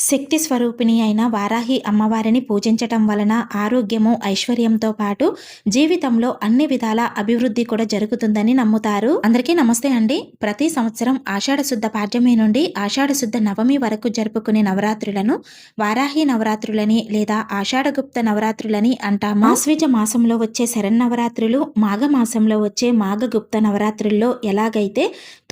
శక్తి స్వరూపిణి అయిన వారాహి అమ్మవారిని పూజించటం వలన ఆరోగ్యము, ఐశ్వర్యంతో పాటు జీవితంలో అన్ని విధాల అభివృద్ధి కూడా జరుగుతుందని నమ్ముతారు. అందరికీ నమస్తే అండి. ప్రతి సంవత్సరం ఆషాఢ శుద్ధ పాడ్యమి నుండి ఆషాఢ శుద్ధ నవమి వరకు జరుపుకునే నవరాత్రులను వారాహి నవరాత్రులని లేదా ఆషాఢగుప్త నవరాత్రులని అంటాము. ఆశ్వీజ మాసంలో వచ్చే శరన్నవరాత్రులు, మాఘ మాసంలో వచ్చే మాఘగుప్త నవరాత్రుల్లో ఎలాగైతే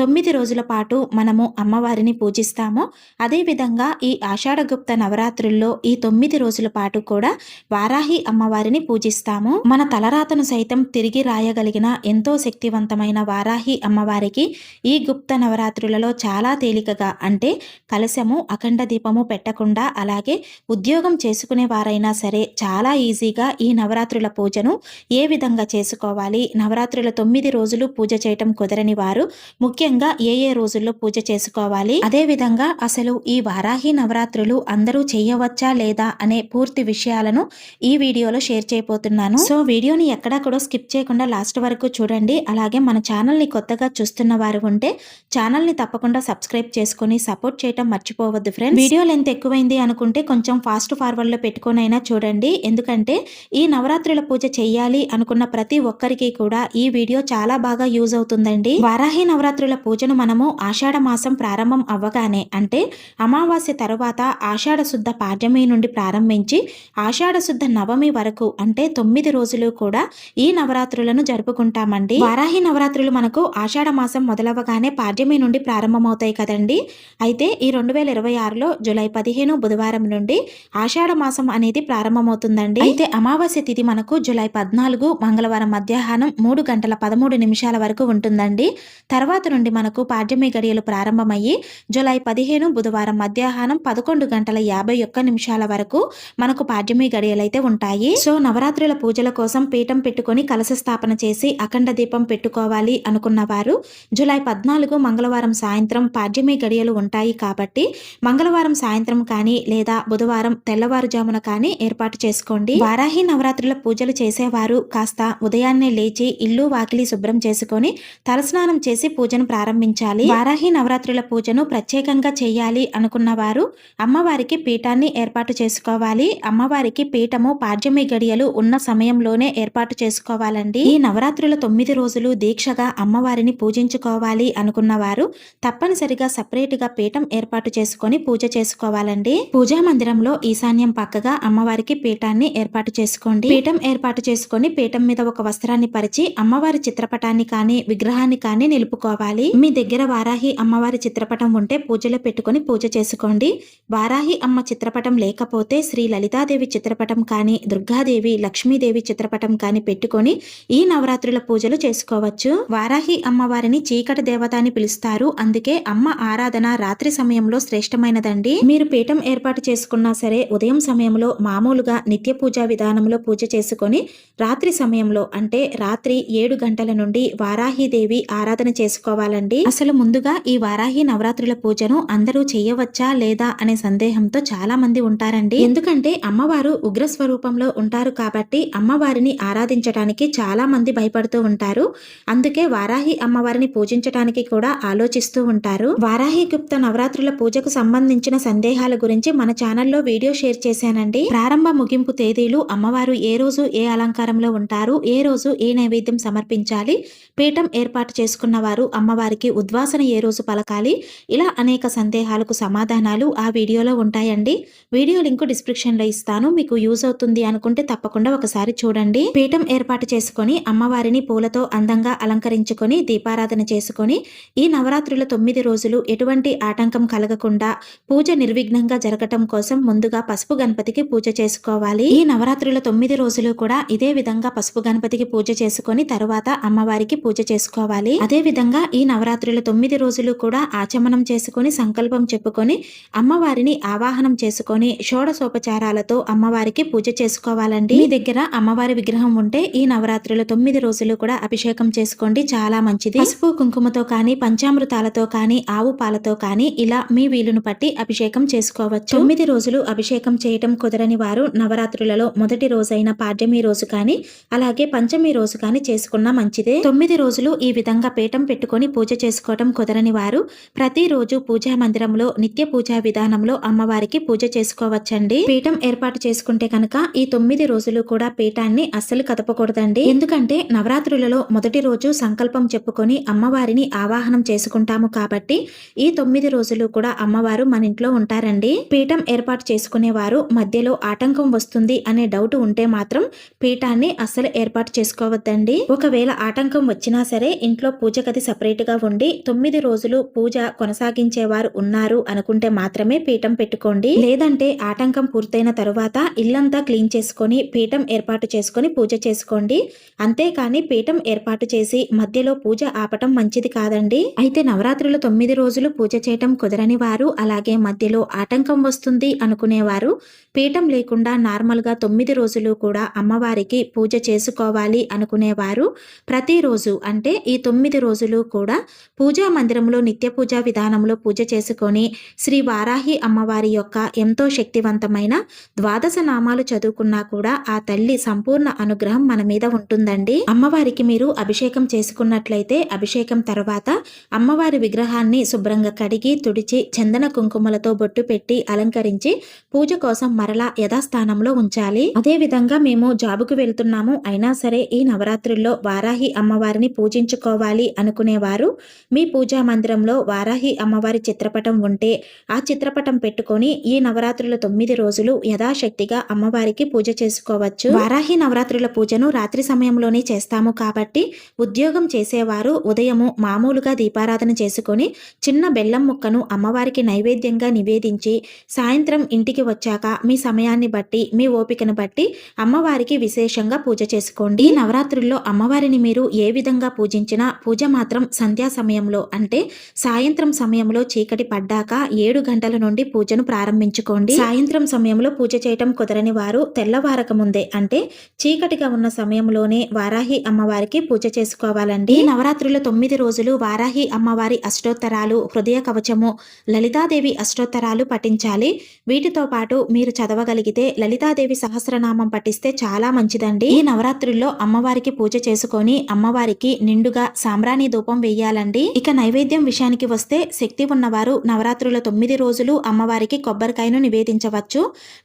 9 రోజుల పాటు మనము అమ్మవారిని పూజిస్తామో అదేవిధంగా ఈ ఆషాఢగుప్త నవరాత్రుల్లో ఈ 9 రోజుల పాటు కూడా వారాహి అమ్మవారిని పూజిస్తాము. మన తలరాతను సైతం తిరిగి రాయగలిగిన ఎంతో శక్తివంతమైన వారాహి అమ్మవారికి ఈ గుప్త నవరాత్రులలో చాలా తేలికగా, అంటే కలశము, అఖండ దీపము పెట్టకుండా, అలాగే ఉద్యోగం చేసుకునే వారైనా సరే చాలా ఈజీగా ఈ నవరాత్రుల పూజను ఏ విధంగా చేసుకోవాలి, నవరాత్రుల 9 రోజులు పూజ చేయటం కుదరని వారు ముఖ్యంగా ఏ రోజుల్లో పూజ చేసుకోవాలి, అదే విధంగా అసలు ఈ వారాహి నవరాత్రులు అందరూ చేయవచ్చా లేదా అనే పూర్తి విషయాలను ఈ వీడియోలో షేర్ చేయబోతున్నాను. సో వీడియోని ఎక్కడా కూడా స్కిప్ చేయకుండా లాస్ట్ వరకు చూడండి. అలాగే మన ఛానల్ ని కొత్తగా చూస్తున్న వారు ఉంటే ఛానల్ ని తప్పకుండా సబ్స్క్రైబ్ చేసుకుని సపోర్ట్ చేయటం మర్చిపోవద్దు ఫ్రెండ్స్. వీడియో లెంత్ ఎక్కువైంది అనుకుంటే కొంచెం ఫాస్ట్ ఫార్వర్డ్ లో పెట్టుకోనైనా చూడండి. ఎందుకంటే ఈ నవరాత్రుల పూజ చేయాలి అనుకున్న ప్రతి ఒక్కరికి కూడా ఈ వీడియో చాలా బాగా యూజ్ అవుతుందండి. వారాహి నవరాత్రుల పూజను మనము ఆషాఢ మాసం ప్రారంభం అవ్వగానే, అంటే అమావాస్య తర్వాత ఆషాఢ శుద్ధ పాడ్యమి నుండి ప్రారంభించి ఆషాఢ శుద్ధ నవమి వరకు, అంటే 9 రోజులు కూడా ఈ నవరాత్రులను జరుపుకుంటామండి. వారాహి నవరాత్రులు మనకు ఆషాఢ మాసం మొదలవగానే పాడ్యమి నుండి ప్రారంభమవుతాయి కదండి. అయితే ఈ 2026లో జూలై 15 బుధవారం నుండి ఆషాఢ మాసం అనేది ప్రారంభమవుతుందండి. అయితే అమావాస్య తిథి మనకు జూలై 14 మంగళవారం మధ్యాహ్నం 3 గంటల 13 నిమిషాల వరకు ఉంటుందండి. తర్వాత నుండి మనకు పాడ్యమి గడియలు ప్రారంభమయ్యి జూలై 15 బుధవారం మధ్యాహ్నం 11 గంటల 51 నిమిషాల వరకు మనకు పాడ్యమి గడియలైతే ఉంటాయి. సో నవరాత్రుల పూజల కోసం పీఠం పెట్టుకొని కలశ స్థాపన చేసి అఖండ దీపం పెట్టుకోవాలి అనుకున్న వారు జూలై 14 మంగళవారం సాయంత్రం పాడ్యమి గడియలు ఉంటాయి కాబట్టి మంగళవారం సాయంత్రం కానీ లేదా బుధవారం తెల్లవారుజామున కానీ ఏర్పాటు చేసుకోండి. వారాహి నవరాత్రుల పూజలు చేసేవారు కాస్త ఉదయాన్నే లేచి ఇల్లు వాకిలి శుభ్రం చేసుకొని తలస్నానం చేసి పూజను ప్రారంభించాలి. వారాహి నవరాత్రుల పూజను ప్రత్యేకంగా చేయాలి అనుకున్న వారు అమ్మవారికి పీఠాన్ని ఏర్పాటు చేసుకోవాలి. అమ్మవారికి పీఠము పాడ్యమి గడియలు ఉన్న సమయంలోనే ఏర్పాటు చేసుకోవాలండి. ఈ నవరాత్రుల 9 రోజులు దీక్షగా అమ్మవారిని పూజించుకోవాలి అనుకున్న వారు తప్పనిసరిగా సపరేట్ గా పీఠం ఏర్పాటు చేసుకొని పూజ చేసుకోవాలండి. పూజా మందిరంలో ఈశాన్యం పక్కగా అమ్మవారికి పీఠాన్ని ఏర్పాటు చేసుకోండి. పీఠం ఏర్పాటు చేసుకొని పీఠం మీద ఒక వస్త్రాన్ని పరిచి అమ్మవారి చిత్రపటాన్ని కానీ విగ్రహాన్ని కానీ నిలుపుకోవాలి. మీ దగ్గర వారాహి అమ్మవారి చిత్రపటం ఉంటే పూజలో పెట్టుకొని పూజ చేసుకోండి. వారాహి అమ్మ చిత్రపటం లేకపోతే శ్రీ లలితాదేవి చిత్రపటం కానీ, దుర్గాదేవి, లక్ష్మీదేవి చిత్రపటం కానీ పెట్టుకొని ఈ నవరాత్రుల పూజలు చేసుకోవచ్చు. వారాహి అమ్మవారిని చీకటి దేవత అని పిలుస్తారు. అందుకే అమ్మ ఆరాధన రాత్రి సమయంలో శ్రేష్టమైనదండి. మీరు పీఠం ఏర్పాటు చేసుకున్నా సరే ఉదయం సమయంలో మామూలుగా నిత్య పూజా విధానంలో పూజ చేసుకొని రాత్రి సమయంలో, అంటే రాత్రి 7 గంటల నుండి వారాహిదేవి ఆరాధన చేసుకోవాలండి. అసలు ముందుగా ఈ వారాహి నవరాత్రుల పూజను అందరూ చేయవచ్చా లేదా అనే సందేహంతో చాలా మంది ఉంటారండి. ఎందుకంటే అమ్మవారు ఉగ్ర స్వరూపంలో ఉంటారు కాబట్టి అమ్మవారిని ఆరాధించడానికి చాలా మంది భయపడుతూ ఉంటారు. అందుకే వారాహి అమ్మవారిని పూజించడానికి కూడా ఆలోచిస్తూ ఉంటారు. వారాహి గుప్త నవరాత్రుల పూజకు సంబంధించిన సందేహాల గురించి మన ఛానల్లో వీడియో షేర్ చేశానండి. ప్రారంభ ముగింపు తేదీలు, అమ్మవారు ఏ రోజు ఏ అలంకారంలో ఉంటారు, ఏ రోజు ఏ నైవేద్యం సమర్పించాలి, పీఠం ఏర్పాటు చేసుకున్న వారు అమ్మవారికి ఉద్వాసన ఏ రోజు పలకాలి, ఇలా అనేక సందేహాలకు సమాధానాలు ఆ వీడియోలో ఉంటాయండి. వీడియో లింక్ డిస్క్రిప్షన్ లో ఇస్తాను. మీకు యూజ్ అవుతుంది అనుకుంటే తప్పకుండా ఒకసారి చూడండి. పీఠం ఏర్పాటు చేసుకొని అమ్మవారిని పూలతో అందంగా అలంకరించుకొని దీపారాధన చేసుకొని ఈ నవరాత్రుల 9 రోజులు ఎటువంటి ఆటంకం కలగకుండా పూజ నిర్విఘ్నంగా జరగటం కోసం ముందుగా పసుపు గణపతికి పూజ చేసుకోవాలి. ఈ నవరాత్రుల 9 రోజులు కూడా ఇదే విధంగా పసుపు గణపతికి పూజ చేసుకొని తరువాత అమ్మవారికి పూజ చేసుకోవాలి. అదే విధంగా ఈ నవరాత్రుల 9 రోజులు కూడా ఆచమనం చేసుకొని సంకల్పం చెప్పుకొని అమ్మవారిని ఆవాహనం చేసుకొని షోడశోపచారాలతో అమ్మవారికి పూజ చేసుకోవాలండి. మీ దగ్గర అమ్మవారి విగ్రహం ఉంటే ఈ నవరాత్రుల 9 రోజులు కూడా అభిషేకం చేసుకోండి, చాలా మంచిది. పసుపు కుంకుమతో కానీ, పంచామృతాలతో కానీ, ఆవు పాలతో కానీ ఇలా మీ వీలును పట్టి అభిషేకం చేసుకోవచ్చు. 9 రోజులు అభిషేకం చేయటం కుదరని వారు నవరాత్రులలో మొదటి రోజైన పాడ్యమి రోజు కానీ, అలాగే పంచమి రోజు కానీ చేసుకున్నా మంచిదే. 9 రోజులు ఈ విధంగా పీఠం పెట్టుకొని పూజ చేసుకోవటం కుదరని వారు ప్రతిరోజు పూజా మందిరంలో నిత్య పూజా విధానంలో విధానంలో అమ్మవారికి పూజ చేసుకోవచ్చండి. పీఠం ఏర్పాటు చేసుకుంటే కనుక ఈ 9 రోజులు కూడా పీఠాన్ని అస్సలు కదపకూడదండి. ఎందుకంటే నవరాత్రులలో మొదటి రోజు సంకల్పం చెప్పుకొని అమ్మవారిని ఆవాహనం చేసుకుంటాము కాబట్టి ఈ 9 రోజులు కూడా అమ్మవారు మన ఇంట్లో ఉంటారండి. పీఠం ఏర్పాటు చేసుకునేవారు మధ్యలో ఆటంకం వస్తుంది అనే డౌట్ ఉంటే మాత్రం పీఠాన్ని అస్సలు ఏర్పాటు చేసుకోవద్దండి. ఒకవేళ ఆటంకం వచ్చినా సరే ఇంట్లో పూజ గది సపరేట్ గా ఉండి 9 రోజులు పూజ కొనసాగించేవారు ఉన్నారు అనుకుంటే మాత్రమే పీఠం పెట్టుకోండి. లేదంటే ఆటంకం పూర్తయిన తరువాత ఇల్లంతా క్లీన్ చేసుకొని పీఠం ఏర్పాటు చేసుకొని పూజ చేసుకోండి. అంతేకాని పీఠం ఏర్పాటు చేసి మధ్యలో పూజ ఆపటం మంచిది కాదండి. అయితే నవరాత్రులు 9 రోజులు పూజ చేయటం కుదరని వారు, అలాగే మధ్యలో ఆటంకం వస్తుంది అనుకునేవారు పీఠం లేకుండా నార్మల్ గా 9 రోజులు కూడా అమ్మవారికి పూజ చేసుకోవాలి అనుకునేవారు ప్రతిరోజు అంటే ఈ 9 రోజులు కూడా పూజా మందిరంలో నిత్య పూజా విధానంలో పూజ చేసుకొని శ్రీ వారాహి అమ్మవారి యొక్క ఎంతో శక్తివంతమైన ద్వాదశ నామాలు చదువుకున్నా కూడా ఆ తల్లి సంపూర్ణ అనుగ్రహం మన మీద ఉంటుందండి. అమ్మవారికి మీరు అభిషేకం చేసుకున్నట్లయితే అభిషేకం తర్వాత అమ్మవారి విగ్రహాన్ని శుభ్రంగా కడిగి తుడిచి చందన కుంకుమలతో బొట్టు పెట్టి అలంకరించి పూజ కోసం మరలా యథాస్థానంలో ఉంచాలి. అదే విధంగా మేము జాబుకు వెళ్తున్నాము అయినా సరే ఈ నవరాత్రుల్లో వారాహి అమ్మవారిని పూజించుకోవాలి అనుకునేవారు మీ పూజా మందిరంలో వారాహి అమ్మవారి చిత్రపటం ఉంటే ఆ చిత్రపటం పెట్టుకొని ఈ నవరాత్రుల 9 రోజులు యథాశక్తిగా అమ్మవారికి పూజ చేసుకోవచ్చు. వారాహి నవరాత్రుల పూజను రాత్రి సమయంలోనే చేస్తాము కాబట్టి ఉద్యోగం చేసేవారు ఉదయము మామూలుగా దీపారాధన చేసుకొని చిన్న బెల్లం ముక్కను అమ్మవారికి నైవేద్యంగా నివేదించి సాయంత్రం ఇంటికి వచ్చాక మీ సమయాన్ని బట్టి మీ ఓపికను బట్టి అమ్మవారికి విశేషంగా పూజ చేసుకోండి. ఈ నవరాత్రుల్లో అమ్మవారిని మీరు ఏ విధంగా పూజించినా పూజ మాత్రం సంధ్యా సమయంలో అంటే సాయంత్రం సమయంలో చీకటి పడ్డాక 7 గంటల నుండి పూజను ప్రారంభించుకోండి. సాయంత్రం సమయంలో పూజ చేయటం కుదరని వారు తెల్లవారక ముందే అంటే చీకటిగా ఉన్న సమయంలోనే వారాహి అమ్మవారికి పూజ చేసుకోవాలండి. ఈ నవరాత్రుల 9 రోజులు వారాహి అమ్మవారి అష్టోత్తరాలు, హృదయ కవచము, లలితాదేవి అష్టోత్తరాలు పఠించాలి. వీటితో పాటు మీరు చదవగలిగితే లలితాదేవి సహస్రనామం పఠిస్తే చాలా మంచిదండి. ఈ నవరాత్రుల్లో అమ్మవారికి పూజ చేసుకొని అమ్మవారికి నిండుగా సాంబ్రాణి ధూపం వేయాలండి. ఇక నైవేద్యం విషయానికి వస్తే శక్తి ఉన్నవారు నవరాత్రుల 9 రోజులు అమ్మవారికి కొబ్బరికాయను నివేదించవచ్చు.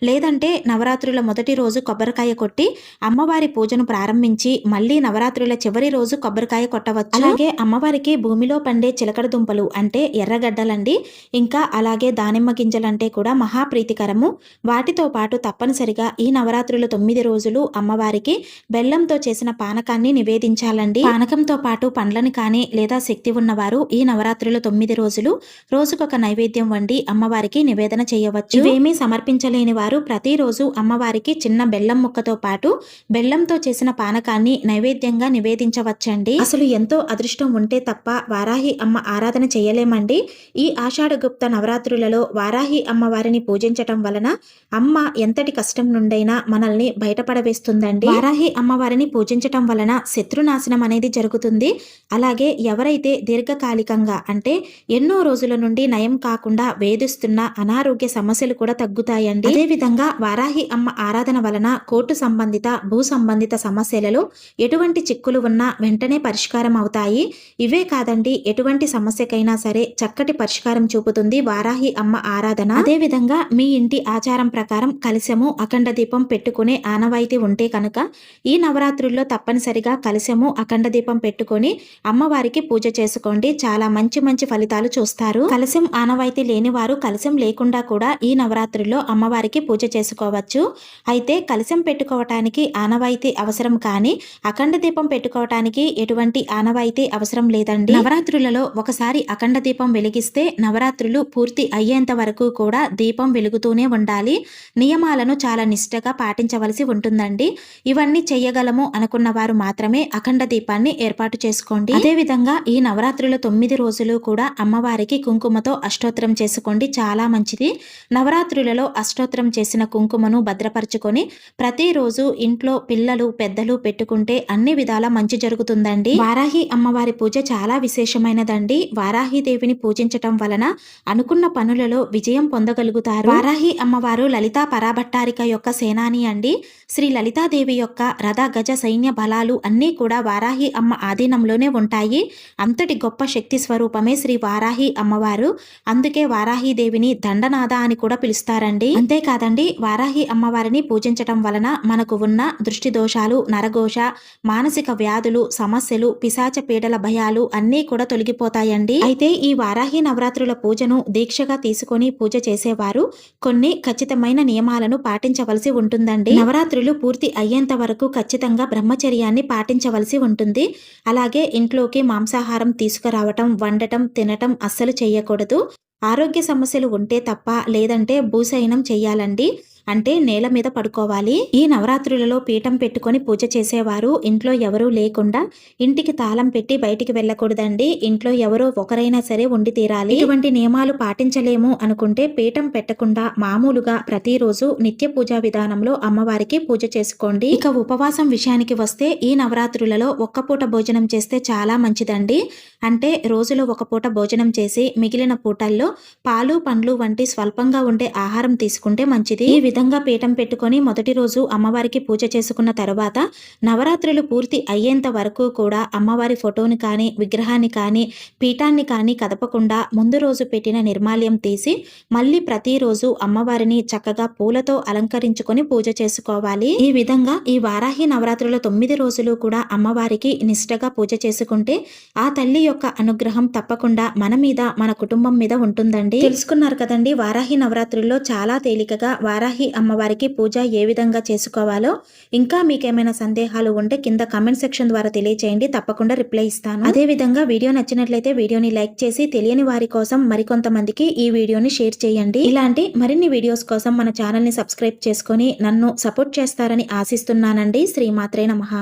లేదంటే నవరాత్రుల మొదటి రోజు కొబ్బరికాయ కొట్టి అమ్మవారి పూజను ప్రారంభించి మళ్ళీ నవరాత్రుల చివరి రోజు కొబ్బరికాయ కొట్టవచ్చు. అలాగే అమ్మవారికి భూమిలో పండే చిలకడ దుంపలు అంటే ఎర్రగడ్డలండి, ఇంకా అలాగే దానిమ్మ గింజలంటే కూడా మహాప్రీతికరము. వాటితో పాటు తప్పనిసరిగా ఈ నవరాత్రుల 9 రోజులు అమ్మవారికి బెల్లంతో చేసిన పానకాన్ని నివేదించాలండి. పానకంతో పాటు పండ్లను కానీ లేదా శక్తి ఉన్నవారు ఈ నవరాత్రుల 9 రోజులు రోజుకొక నైవేద్యం వండి అమ్మవారికి నివేదన చేయవచ్చు. ఇవేమీ సమర్పించలేని వారు ప్రతిరోజు అమ్మవారికి చిన్న బెల్లం ముక్కతో పాటు బెల్లంతో చేసిన పానకాన్ని నైవేద్యంగా నివేదించవచ్చండి. అసలు ఎంతో అదృష్టం ఉంటే తప్ప వారాహి అమ్మ ఆరాధన చేయలేమండి. ఈ ఆషాఢగుప్త నవరాత్రులలో వారాహి అమ్మవారిని పూజించటం వలన అమ్మ ఎంతటి కష్టం నుండైనా మనల్ని బయటపడవేస్తుందండి. వారాహి అమ్మవారిని పూజించటం వలన శత్రునాశనం అనేది జరుగుతుంది. అలాగే ఎవరైతే దీర్ఘకాలికంగా అంటే ఎన్నో రోజుల నుండి నయం కాకుండా వేధిస్తున్న అనారోగ్య సమస్యలు కూడా తగ్గుతాయండి. అదే విధంగా వారాహి అమ్మ ఆరాధన వలన కోర్టు సంబంధిత భూ సంబంధిత సమస్యలలో ఎటువంటి చిక్కులు ఉన్నా వెంటనే పరిష్కారం అవుతాయి. ఇవే కాదండి, ఎటువంటి సమస్యకైనా సరే చక్కటి పరిష్కారం చూపుతుంది వారాహి అమ్మ ఆరాధన. అదే విధంగా మీ ఇంటి ఆచారం ప్రకారం కలశము, అఖండ దీపం పెట్టుకునే ఆనవాయితీ ఉంటే కనుక ఈ నవరాత్రుల్లో తప్పనిసరిగా కలశము, అఖండ దీపం పెట్టుకొని అమ్మవారికి పూజ చేసుకోండి. చాలా మంచి మంచి ఫలితాలు చూస్తారు. కలశం ఆనవాయితీ లేని వారు కలశం లేకుండా కూడా ఈ నవరాత్రుల్లో అమ్మవారికి పూజ చేసుకోవచ్చు. అయితే కలశం పెట్టుకోవటానికి ఆనవాయితీ అవసరం కానీ అఖండ దీపం పెట్టుకోవటానికి ఎటువంటి ఆనవాయితీ అవసరం లేదండి. నవరాత్రులలో ఒకసారి అఖండ దీపం వెలిగిస్తే నవరాత్రులు పూర్తి అయ్యేంత వరకు కూడా దీపం వెలుగుతూనే ఉండాలి. నియమాలను చాలా నిష్ఠగా పాటించవలసి ఉంటుందండి. ఇవన్నీ చెయ్యగలము అనుకున్న వారు మాత్రమే అఖండ దీపాన్ని ఏర్పాటు చేసుకోండి. అదే విధంగా ఈ నవరాత్రుల 9 రోజులు కూడా అమ్మవారికి కుంకుమతో అష్టోత్తరం చేసుకోండి, చాలా మంచిది. నవరాత్రులలో అష్టోత్తరం చేసిన కుంకుమను భద్రపరచుకొని ప్రతిరోజు ఇంట్లో పిల్లలు పెద్దలు పెట్టుకుంటే అన్ని విధాల మంచి జరుగుతుందండి. వారాహి అమ్మవారి పూజ చాలా విశేషమైనదండి. వారాహి దేవిని పూజించటం వలన అనుకున్న పనులలో విజయం పొందగలుగుతారు. వారాహి అమ్మవారు లలితా పరాభట్టారిక యొక్క సేనాని అండి. శ్రీ లలితాదేవి యొక్క రథ గజ సైన్య బలాలు అన్నీ కూడా వారాహి అమ్మ ఆధీనంలోనే ఉంటాయి. అంతటి గొప్ప శక్తి స్వరూపమే శ్రీ వారాహి అమ్మవారు. అందుకే వారాహి దేవిని వారాహిని దండనాథ అని కూడా పిలుస్తారండి. అంతేకాదండి, వారాహి అమ్మవారిని పూజించటం వలన మనకు ఉన్న దృష్టి దోషాలు, నరఘోష, మానసిక వ్యాధులు, సమస్యలు, పిశాచ పీడల భయాలు అన్నీ కూడా తొలగిపోతాయండి. అయితే ఈ వారాహి నవరాత్రుల పూజను దీక్షగా తీసుకొని పూజ చేసేవారు కొన్ని ఖచ్చితమైన నియమాలను పాటించవలసి ఉంటుందండి. నవరాత్రులు పూర్తి అయ్యేంత వరకు ఖచ్చితంగా బ్రహ్మచర్యాన్ని పాటించవలసి ఉంటుంది. అలాగే ఇంట్లోకి మాంసాహారం తీసుకురావటం, వండటం, తినటం అస్సలు చేయకూడదు. ఆరోగ్య సమస్యలు ఉంటే తప్ప, లేదంటే భూశయనం చెయ్యాలండి. అంటే నేల మీద పడుకోవాలి. ఈ నవరాత్రులలో పీఠం పెట్టుకొని పూజ చేసేవారు ఇంట్లో ఎవరూ లేకుండా ఇంటికి తాళం పెట్టి బయటికి వెళ్ళకూడదండి. ఇంట్లో ఎవరో ఒకరైనా సరే ఉండి తీరాలి. ఇటువంటి నియమాలు పాటించలేము అనుకుంటే పీఠం పెట్టకుండా మామూలుగా ప్రతిరోజు నిత్య పూజా విధానంలో అమ్మవారికి పూజ చేసుకోండి. ఇక ఉపవాసం విషయానికి వస్తే ఈ నవరాత్రులలో ఒక్క పూట భోజనం చేస్తే చాలా మంచిదండి. అంటే రోజులో ఒక పూట భోజనం చేసి మిగిలిన పూటల్లో పాలు, పండ్లు వంటి స్వల్పంగా ఉండే ఆహారం తీసుకుంటే మంచిది. ఈ విధంగా పీఠం పెట్టుకొని మొదటి రోజు అమ్మవారికి పూజ చేసుకున్న తర్వాత నవరాత్రులు పూర్తి అయ్యేంత వరకు కూడా అమ్మవారి ఫోటోని కానీ, విగ్రహాన్ని కానీ, పీఠాన్ని కానీ కదపకుండా ముందు రోజు పెట్టిన నిర్మాల్యం తీసి మళ్ళీ ప్రతిరోజు అమ్మవారిని చక్కగా పూలతో అలంకరించుకొని పూజ చేసుకోవాలి. ఈ విధంగా ఈ వారాహి నవరాత్రుల 9 రోజులు కూడా అమ్మవారికి నిష్ఠగా పూజ చేసుకుంటే ఆ తల్లి యొక్క అనుగ్రహం తప్పకుండా మన మీద, మన కుటుంబం మీద ఉంటుందండి. తెలుసుకున్నారు కదండి, వారాహి నవరాత్రుల్లో చాలా తేలికగా వారాహి అమ్మవారికి పూజ ఏ విధంగా చేసుకోవాలో. ఇంకా మీకేమైనా సందేహాలు ఉంటే కింద కామెంట్ సెక్షన్ ద్వారా తెలియచేయండి, తప్పకుండా రిప్లై ఇస్తాను. అదే విధంగా వీడియో నచ్చినట్లయితే వీడియోని లైక్ చేసి తెలియని వారి కోసం మరికొంతమందికి ఈ వీడియోని షేర్ చేయండి. ఇలాంటి మరిన్ని వీడియోస్ కోసం మన ఛానల్ ని సబ్స్క్రైబ్ చేసుకొని నన్ను సపోర్ట్ చేస్తారని ఆశిస్తున్నానండి. శ్రీమాత్రే నమః.